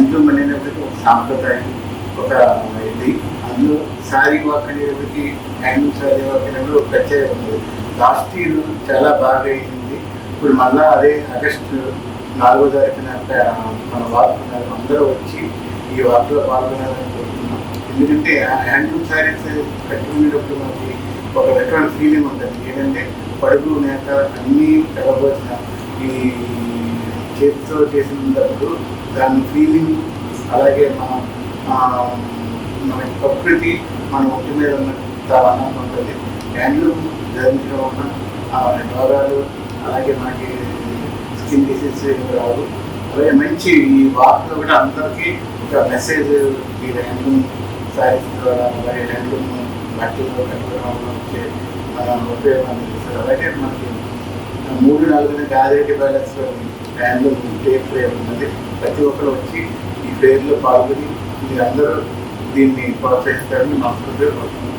Handloom అనేటప్పటికీ ఒక సాంప్రదాయం, ఒక ఇది. అందులో శారీ వర్క్ అనేటప్పటికీ హ్యాండ్లూమ్ శారీ వర్క్ అనేప్పుడు ఒక ప్రత్యేకత ఉంది. లాస్ట్ ఇయర్ చాలా బాగా అయింది. ఇప్పుడు మళ్ళీ అదే ఆగస్టు 4వ తారీఖున మన వార్తలు అందరూ వచ్చి ఈ వార్తలో పాల్గొనాలని కోరుతున్నాం. ఎందుకంటే హ్యాండ్లూమ్ శారీస్ కట్టుకునేటప్పుడు మనకి ఒక రకమైన ఫీలింగ్ ఉంటుంది. ఏంటంటే పడుగు నేత అన్నీ కలబోచిన ఈ చేతితో చేసినప్పుడు దాని ఫీలింగ్, అలాగే మన ప్రకృతి మన ఒంటి మీద ఉన్నంత ఆనందం ఉంటుంది. హ్యాండ్లూమ్ ధరించడం వలన రోగాలు, అలాగే మనకి స్కిన్ డిసీజ్ రావు. అలాగే మంచి ఈ వార్తలు కూడా అందరికీ ఒక మెసేజ్ ఈ హ్యాండ్లూమ్ శారీస్ ద్వారా, అలాగే హ్యాండ్లూమ్ బట్టలు కట్టుకోవడం వల్ల వచ్చే ఉపయోగాలు చేస్తారు. అలాగే మనకి 3-4 గాదిరెడ్డి ప్యాలెస్లో హ్యాండ్లూమ్ ఫేర్ ఫేర్ ఉన్నది. ప్రతి ఒక్కరు వచ్చి ఈ ఫేర్లో పాల్గొని మీరందరూ దీన్ని ప్రోత్సహిస్తారని మనస్ఫూర్తిగా కోరుతున్నాను.